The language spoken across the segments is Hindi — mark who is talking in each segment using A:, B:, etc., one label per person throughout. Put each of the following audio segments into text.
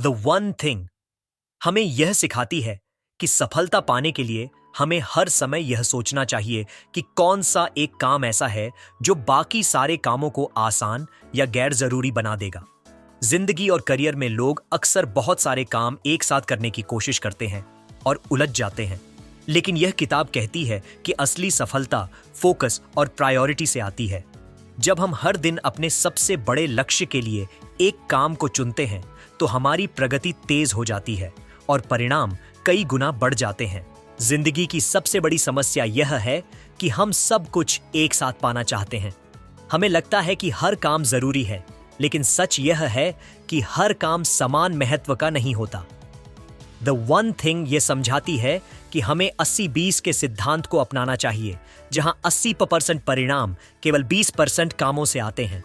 A: द वन थिंग हमें यह सिखाती है कि सफलता पाने के लिए हमें हर समय यह सोचना चाहिए कि कौन सा एक काम ऐसा है जो बाकी सारे कामों को आसान या गैर जरूरी बना देगा। जिंदगी और करियर में लोग अक्सर बहुत सारे काम एक साथ करने की कोशिश करते हैं और उलझ जाते हैं, लेकिन यह किताब कहती है कि असली सफलता फोकस और प्रायोरिटी से आती है। जब हम हर दिन अपने सबसे बड़े लक्ष्य के लिए एक काम को चुनते हैं तो हमारी प्रगति तेज हो जाती है और परिणाम कई गुना बढ़ जाते हैं। जिंदगी की सबसे बड़ी समस्या यह है कि हम सब कुछ एक साथ पाना चाहते हैं। हमें लगता है कि हर काम जरूरी है, लेकिन सच यह है कि हर काम समान महत्व का नहीं होता। द वन थिंग ये समझाती है कि हमें 80-20 के सिद्धांत को अपनाना चाहिए, जहां 80% परिणाम केवल 20% कामों से आते हैं।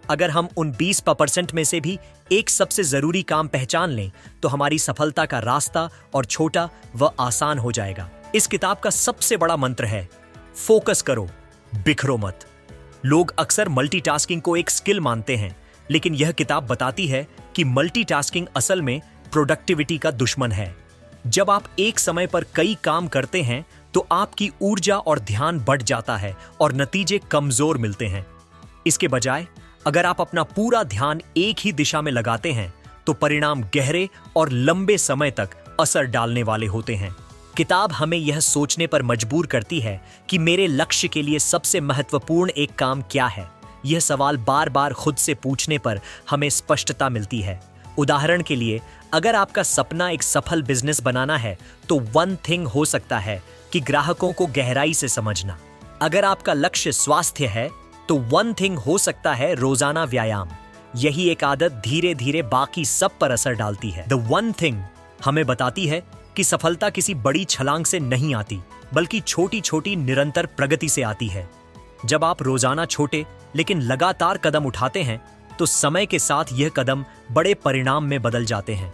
A: अगर हम उन 20% में से भी एक सबसे जरूरी काम पहचान लें तो हमारी सफलता का रास्ता और छोटा व आसान हो जाएगा। इस किताब का सबसे बड़ा मंत्र है फोकस करो, बिखरो मत। लोग अक्सर मल्टीटास्किंग को एक स्किल मानते हैं, लेकिन यह किताब बताती है कि मल्टीटास्किंग असल में प्रोडक्टिविटी का दुश्मन है। जब आप एक समय पर कई काम करते हैं तो आपकी ऊर्जा और ध्यान बढ़ जाता है और नतीजे कमजोर मिलते हैं। इसके बजाय अगर आप अपना पूरा ध्यान एक ही दिशा में लगाते हैं तो परिणाम गहरे और लंबे समय तक असर डालने वाले होते हैं। किताब हमें यह सोचने पर मजबूर करती है कि मेरे लक्ष्य के लिए सबसे महत्वपूर्ण एक काम क्या है। यह सवाल बार बार खुद से पूछने पर हमें स्पष्टता मिलती है। उदाहरण के लिए, अगर आपका सपना एक सफल बिजनेस बनाना है तो वन थिंग हो सकता है कि ग्राहकों को गहराई से समझना। अगर आपका लक्ष्य स्वास्थ्य है तो वन थिंग हो सकता है रोजाना व्यायाम। यही एक आदत धीरे धीरे बाकी सब पर असर डालती है। द वन थिंग हमें बताती है कि सफलता किसी बड़ी छलांग से नहीं आती, बल्कि छोटी छोटी निरंतर प्रगति से आती है। जब आप रोजाना छोटे लेकिन लगातार कदम उठाते हैं तो समय के साथ यह कदम बड़े परिणाम में बदल जाते हैं।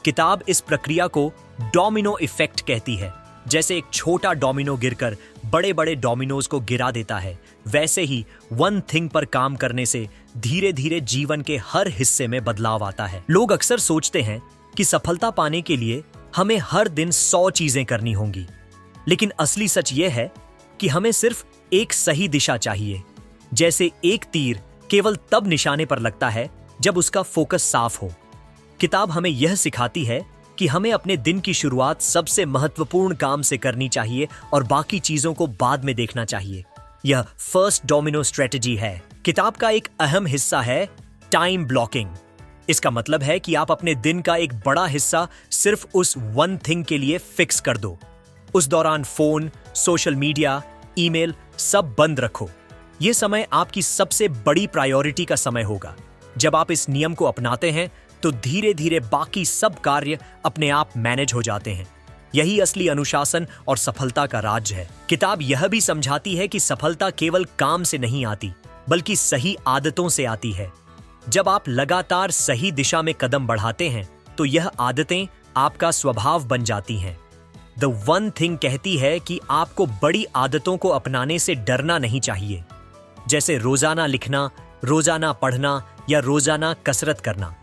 A: किताब इस प्रक्रिया को डोमिनो इफेक्ट कहती है। जैसे एक छोटा डोमिनो गिरकर बड़े बड़े डोमिनोज को गिरा देता है, वैसे ही वन थिंग पर काम करने से धीरे धीरे जीवन के हर हिस्से में बदलाव आता है। लोग अक्सर सोचते हैं कि सफलता पाने के लिए हमें हर दिन 100 चीजें करनी होंगी, लेकिन असली सच यह है कि हमें सिर्फ एक सही दिशा चाहिए। जैसे एक तीर केवल तब निशाने पर लगता है जब उसका फोकस साफ हो। किताब हमें यह सिखाती है कि हमें अपने दिन की शुरुआत सबसे महत्वपूर्ण काम से करनी चाहिए और बाकी चीजों को बाद में देखना चाहिए। यह फर्स्ट डोमिनो स्ट्रेटजी है। किताब का एक अहम हिस्सा है टाइम ब्लॉकिंग। इसका मतलब है कि आप अपने दिन का एक बड़ा हिस्सा सिर्फ उस वन थिंग के लिए फिक्स कर दो। उस दौरान फोन, सोशल मीडिया, ईमेल सब बंद रखो। यह समय आपकी सबसे बड़ी प्रायोरिटी का समय होगा। जब आप इस नियम को अपनाते हैं तो धीरे धीरे बाकी सब कार्य अपने आप मैनेज हो जाते हैं। यही असली अनुशासन और सफलता का राज है। किताब यह भी समझाती है कि सफलता केवल काम से नहीं आती, बल्कि सही आदतों से आती है। जब आप लगातार सही दिशा में कदम बढ़ाते हैं तो यह आदतें आपका स्वभाव बन जाती हैं। द वन थिंग कहती है कि आपको बड़ी आदतों को अपनाने से डरना नहीं चाहिए, जैसे रोजाना लिखना, रोजाना पढ़ना या रोजाना कसरत करना।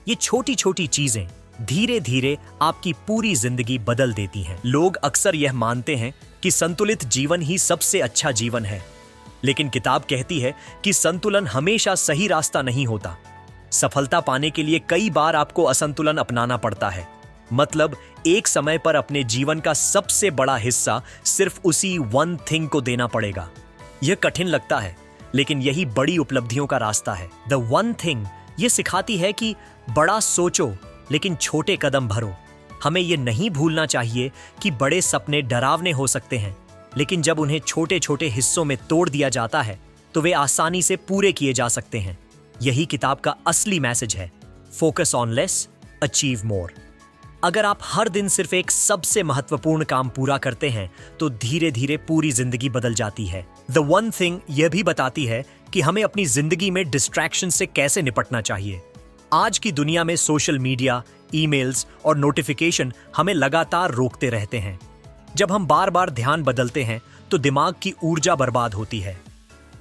A: ये छोटी छोटी चीजें धीरे धीरे आपकी पूरी जिंदगी बदल देती हैं। लोग अक्सर यह मानते हैं कि संतुलित जीवन ही सबसे अच्छा जीवन है, लेकिन किताब कहती है कि संतुलन हमेशा सही रास्ता नहीं होता। सफलता पाने के लिए कई बार आपको असंतुलन अपनाना पड़ता है। मतलब एक समय पर अपने जीवन का सबसे बड़ा हिस्सा सिर्फ उसी वन थिंग को देना पड़ेगा। यह कठिन लगता है, लेकिन यही बड़ी उपलब्धियों का रास्ता है। द वन थिंग ये सिखाती है कि बड़ा सोचो लेकिन छोटे कदम भरो। हमें यह नहीं भूलना चाहिए कि बड़े सपने डरावने हो सकते हैं, लेकिन जब उन्हें छोटे छोटे हिस्सों में तोड़ दिया जाता है तो वे आसानी से पूरे किए जा सकते हैं। यही किताब का असली मैसेज है, focus on less, achieve more. अगर आप हर दिन सिर्फ एक सबसे महत्वपूर्ण काम पूरा करते हैं तो धीरे धीरे पूरी जिंदगी बदल जाती है। द वन थिंग यह भी बताती है कि हमें अपनी जिंदगी में डिस्ट्रैक्शन से कैसे निपटना चाहिए। आज की दुनिया में सोशल मीडिया, ईमेल्स और नोटिफिकेशन हमें लगातार रोकते रहते हैं। जब हम बार बार ध्यान बदलते हैं तो दिमाग की ऊर्जा बर्बाद होती है।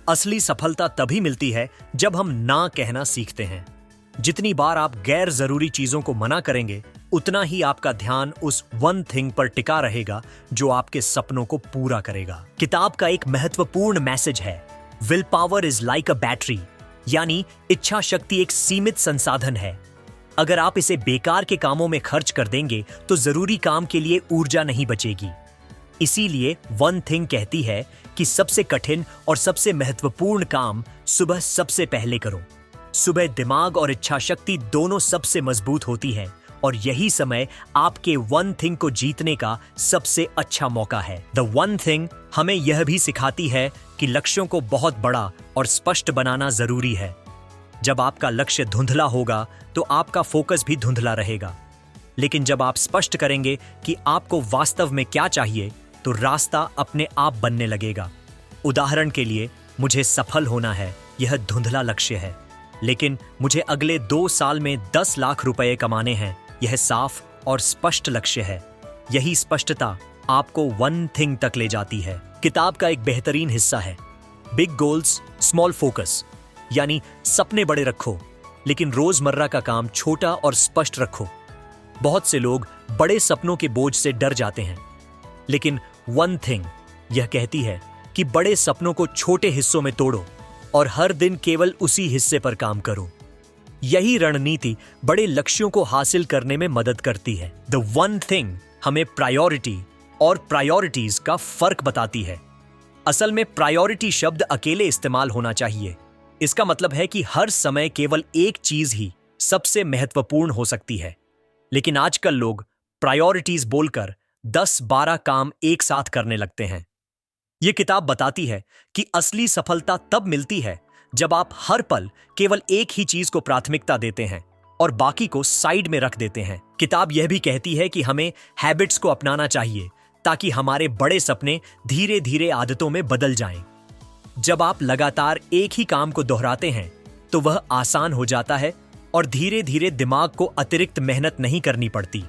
A: असली सफलता तभी मिलती है जब हम ना कहना सीखते हैं। जितनी बार आप गैर जरूरी चीजों को मना करेंगे, उतना ही आपका ध्यान उस वन थिंग पर टिका रहेगा जो आपके सपनों को पूरा करेगा। किताब का एक महत्वपूर्ण मैसेज है, will power is like a battery, यानी इच्छा शक्ति एक सीमित संसाधन है। अगर आप इसे बेकार के कामों में खर्च कर देंगे तो जरूरी काम के लिए ऊर्जा नहीं बचेगी। इसीलिए वन थिंग कहती है कि सबसे कठिन और सबसे महत्वपूर्ण काम सुबह सबसे पहले करो। सुबह दिमाग और इच्छा शक्ति दोनों सबसे मजबूत होती है और यही समय आपके वन थिंग को जीतने का सबसे अच्छा मौका है। द वन थिंग हमें यह भी सिखाती है कि लक्ष्यों को बहुत बड़ा और स्पष्ट बनाना जरूरी है। जब आपका लक्ष्य धुंधला होगा तो आपका फोकस भी धुंधला रहेगा, लेकिन जब आप स्पष्ट करेंगे कि आपको वास्तव में क्या चाहिए तो रास्ता अपने आप बनने लगेगा। उदाहरण के लिए, मुझे सफल होना है, यह धुंधला लक्ष्य है, लेकिन मुझे अगले 2 साल में 10 लाख रुपए कमाने हैं, यह साफ और स्पष्ट लक्ष्य है। यही स्पष्टता आपको वन थिंग तक ले जाती है। किताब का एक बेहतरीन हिस्सा है, बिग गोल्स स्मॉल फोकस, यानी सपने बड़े रखो लेकिन रोजमर्रा का काम छोटा और स्पष्ट रखो। बहुत से लोग बड़े सपनों के बोझ से डर जाते हैं, लेकिन वन थिंग यह कहती है कि बड़े सपनों को छोटे हिस्सों में तोड़ो और हर दिन केवल उसी हिस्से पर काम करो। यही रणनीति बड़े लक्ष्यों को हासिल करने में मदद करती है। द वन थिंग हमें प्रायोरिटी और प्रायोरिटीज का फर्क बताती है। असल में प्रायोरिटी शब्द अकेले इस्तेमाल होना चाहिए। इसका मतलब है कि हर समय केवल एक चीज ही सबसे महत्वपूर्ण हो सकती है, लेकिन आजकल लोग प्रायोरिटीज बोलकर 10-12 काम एक साथ करने लगते हैं। यह किताब बताती है कि असली सफलता तब मिलती है जब आप हर पल केवल एक ही चीज को प्राथमिकता देते हैं और बाकी को साइड में रख देते हैं। किताब यह भी कहती है कि हमें हैबिट्स को अपनाना चाहिए ताकि हमारे बड़े सपने धीरे धीरे आदतों में बदल जाएं। जब आप लगातार एक ही काम को दोहराते हैं तो वह आसान हो जाता है और धीरे धीरे दिमाग को अतिरिक्त मेहनत नहीं करनी पड़ती।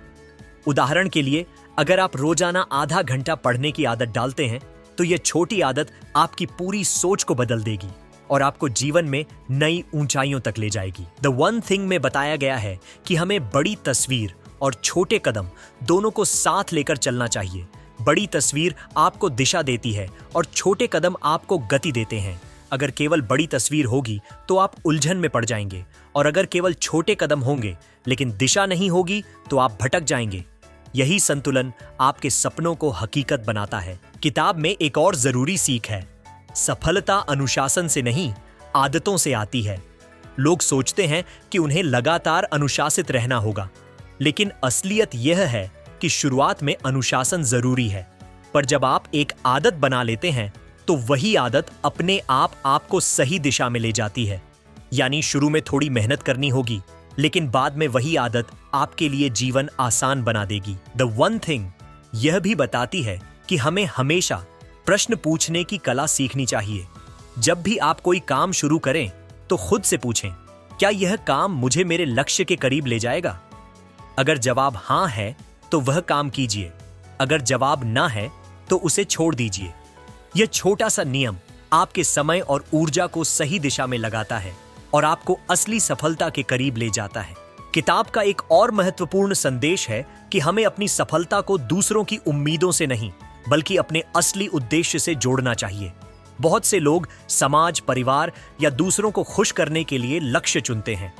A: उदाहरण के लिए, अगर आप रोजाना आधा घंटा पढ़ने की आदत डालते हैं तो यह छोटी आदत आपकी पूरी सोच को बदल देगी और आपको जीवन में नई ऊंचाइयों तक ले जाएगी। द वन थिंग में बताया गया है कि हमें बड़ी तस्वीर और छोटे कदम दोनों को साथ लेकर चलना चाहिए। बड़ी तस्वीर आपको दिशा देती है और छोटे कदम आपको गति देते हैं। अगर केवल बड़ी तस्वीर होगी तो आप उलझन में पड़ जाएंगे, और अगर केवल छोटे कदम होंगे लेकिन दिशा नहीं होगी तो आप भटक जाएंगे। यही संतुलन आपके सपनों को हकीकत बनाता है। किताब में एक और जरूरी सीख है, सफलता अनुशासन से नहीं, आदतों से आती है। लोग सोचते हैं कि उन्हें लगातार अनुशासित रहना होगा, लेकिन असलियत यह है कि शुरुआत में अनुशासन जरूरी है, पर जब आप एक आदत बना लेते हैं तो वही आदत अपने आप आपको सही दिशा में ले जाती है। यानी शुरू में थोड़ी मेहनत करनी होगी, लेकिन बाद में वही आदत आपके लिए जीवन आसान बना देगी। द वन थिंग यह भी बताती है कि हमें हमेशा प्रश्न पूछने की कला सीखनी चाहिए। जब भी आप कोई काम शुरू करें तो खुद से पूछें, क्या यह काम मुझे मेरे लक्ष्य के करीब ले जाएगा? अगर जवाब हाँ है तो वह काम कीजिए, अगर जवाब ना है तो उसे छोड़ दीजिए। यह छोटा सा नियम आपके समय और ऊर्जा को सही दिशा में लगाता है और आपको असली सफलता के करीब ले जाता है। किताब का एक और महत्वपूर्ण संदेश है कि हमें अपनी सफलता को दूसरों की उम्मीदों से नहीं, बल्कि अपने असली उद्देश्य से जोड़ना चाहिए। बहुत से लोग समाज, परिवार या दूसरों को खुश करने के लिए लक्ष्य चुनते हैं,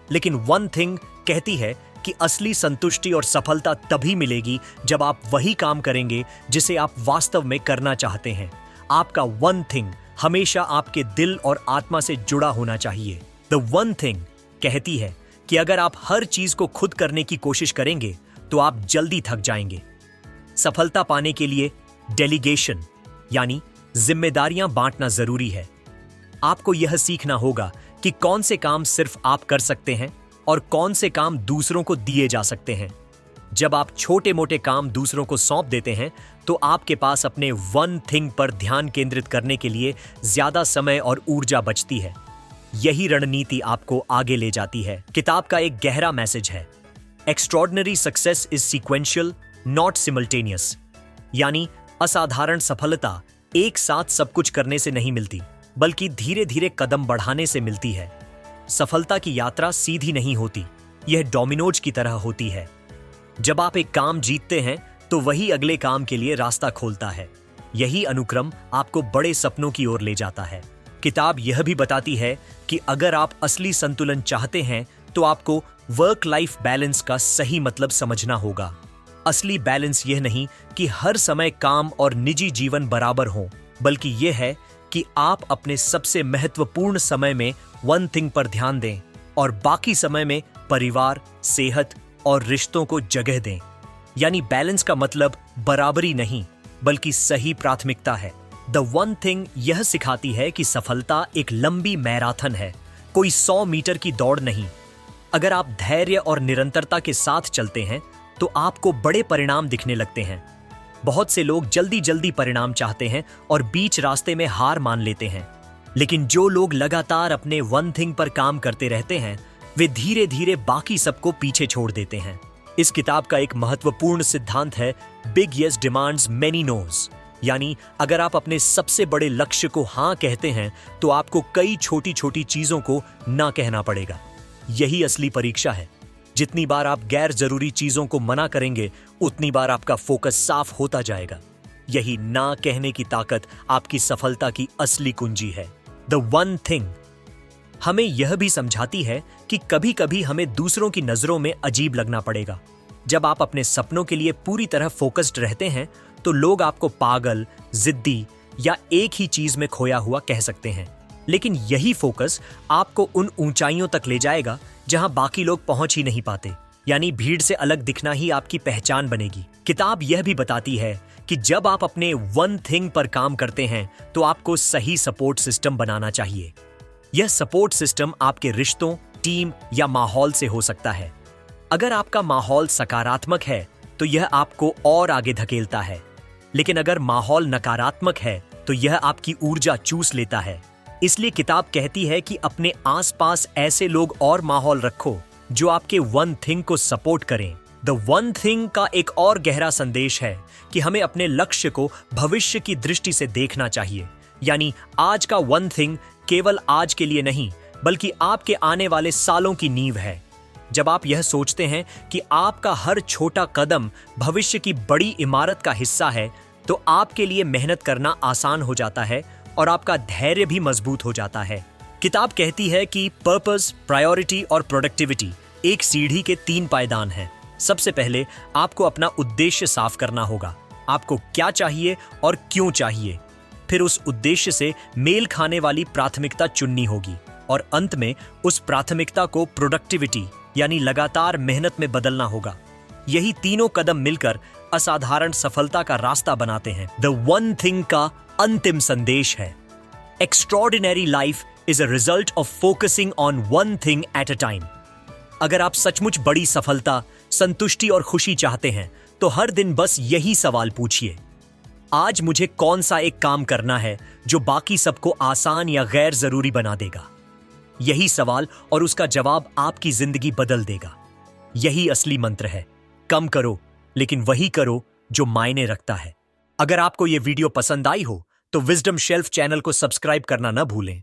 A: लेकिन वन थिंग कहती है कि असली संतुष्टि और सफलता तभी मिलेगी जब आप वही काम करेंगे जिसे आप वास्तव में करना चाहते हैं। आपका वन थिंग हमेशा आपके दिल और आत्मा से जुड़ा होना चाहिए। द वन थिंग कहती है कि अगर आप हर चीज को खुद करने की कोशिश करेंगे तो आप जल्दी थक जाएंगे। सफलता पाने के लिए डेलीगेशन यानी जिम्मेदारियां बांटना जरूरी है। आपको यह सीखना होगा कि कौन से काम सिर्फ आप कर सकते हैं और कौन से काम दूसरों को दिए जा सकते हैं। जब आप छोटे मोटे काम दूसरों को सौंप देते हैं तो आपके पास अपने वन थिंग पर ध्यान केंद्रित करने के लिए ज्यादा समय और ऊर्जा बचती है। यही रणनीति आपको आगे ले जाती है। किताब का एक गहरा मैसेज है, extraordinary success is sequential not simultaneous, यानी असाधारण सफलता एक साथ सब कुछ करने से नहीं मिलती, बल्कि धीरे धीरे कदम बढ़ाने से मिलती है। सफलता की यात्रा सीधी नहीं होती, यह डोमिनोज की तरह होती है। जब आप एक काम जीतते हैं तो वही अगले काम के लिए रास्ता खोलता है। यही अनुक्रम आपको बड़े सपनों की ओर ले जाता है। किताब यह भी बताती है कि अगर आप असली संतुलन चाहते हैं तो आपको वर्क लाइफ बैलेंस का सही मतलब समझना होगा। असली बैलेंस यह नहीं कि हर समय काम और निजी जीवन बराबर हो, बल्कि यह है कि आप अपने सबसे महत्वपूर्ण समय में वन थिंग पर ध्यान दें और बाकी समय में परिवार, सेहत और रिश्तों को जगह दें। यानी बैलेंस का मतलब बराबरी नहीं, बल्कि सही प्राथमिकता है। द वन थिंग यह सिखाती है कि सफलता एक लंबी मैराथन है, कोई 100 मीटर की दौड़ नहीं। अगर आप धैर्य और निरंतरता के साथ चलते हैं तो आपको बड़े परिणाम दिखने लगते हैं। बहुत से लोग जल्दी जल्दी परिणाम चाहते हैं और बीच रास्ते में हार मान लेते हैं, लेकिन जो लोग लगातार अपने वन थिंग पर काम करते रहते हैं वे धीरे धीरे बाकी सबको पीछे छोड़ देते हैं। इस किताब का एक महत्वपूर्ण सिद्धांत है big yes demands many noes. यानी अगर आप अपने सबसे बड़े लक्ष्य को हाँ कहते हैं तो आपको कई छोटी छोटी चीजों को ना कहना पड़ेगा। यही असली परीक्षा है। जितनी बार आप गैर जरूरी चीजों को मना करेंगे उतनी बार आपका फोकस साफ होता जाएगा। यही ना कहने की ताकत आपकी सफलता की असली कुंजी है। द वन थिंग हमें यह भी समझाती है कि कभी कभी हमें दूसरों की नजरों में अजीब लगना पड़ेगा। जब आप अपने सपनों के लिए पूरी तरह फोकस्ड रहते हैं तो लोग आपको पागल, जिद्दी या एक ही चीज में खोया हुआ कह सकते हैं, लेकिन यही फोकस आपको उन ऊंचाइयों तक ले जाएगा जहां बाकी लोग पहुंच ही नहीं पाते। यानी भीड़ से अलग दिखना ही आपकी पहचान बनेगी। किताब यह भी बताती है कि जब आप अपने वन थिंग पर काम करते हैं तो आपको सही सपोर्ट सिस्टम बनाना चाहिए। यह सपोर्ट सिस्टम आपके रिश्तों, टीम या माहौल से हो सकता है। अगर आपका माहौल सकारात्मक है तो यह आपको और आगे धकेलता है, लेकिन अगर माहौल नकारात्मक है तो यह आपकी ऊर्जा चूस लेता है। इसलिए किताब कहती है कि अपने आसपास ऐसे लोग और माहौल रखो जो आपके वन थिंग को सपोर्ट करें। द वन थिंग का एक और गहरा संदेश है कि हमें अपने लक्ष्य को भविष्य की दृष्टि से देखना चाहिए। यानी आज का वन थिंग केवल आज के लिए नहीं, बल्कि आपके आने वाले सालों की नींव है। जब आप यह सोचते हैं कि आपका हर छोटा कदम भविष्य की बड़ी इमारत का हिस्सा है तो आपके लिए मेहनत करना आसान हो जाता है और आपका धैर्य भी मजबूत हो जाता है। किताब कहती है कि पर्पस, प्रायोरिटी और प्रोडक्टिविटी एक सीढ़ी के 3 पायदान हैं। सबसे पहले आपको अपना उद्देश्य साफ करना होगा। आपको क्या चाहिए और क्यों चाहिए। फिर उस उद्देश्य से मेल खाने वाली प्राथमिकता चुननी होगी और अंत में उस प्राथमिकता को प्रोडक्टिविटी यानी लगातार मेहनत में बदलना होगा। यही तीनों कदम मिलकर असाधारण सफलता का रास्ता बनाते हैं। द वन थिंग का अंतिम संदेश है, extraordinary life is a result of focusing on one thing at a time. अगर आप सचमुच बड़ी सफलता, संतुष्टि और खुशी चाहते हैं तो हर दिन बस यही सवाल पूछिए, आज मुझे कौन सा एक काम करना है जो बाकी सबको आसान या गैर जरूरी बना देगा। यही सवाल और उसका जवाब आपकी जिंदगी बदल देगा। यही असली मंत्र है, कम करो लेकिन वही करो जो मायने रखता है। अगर आपको यह वीडियो पसंद आई हो तो विजडम शेल्फ चैनल को सब्सक्राइब करना न भूलें।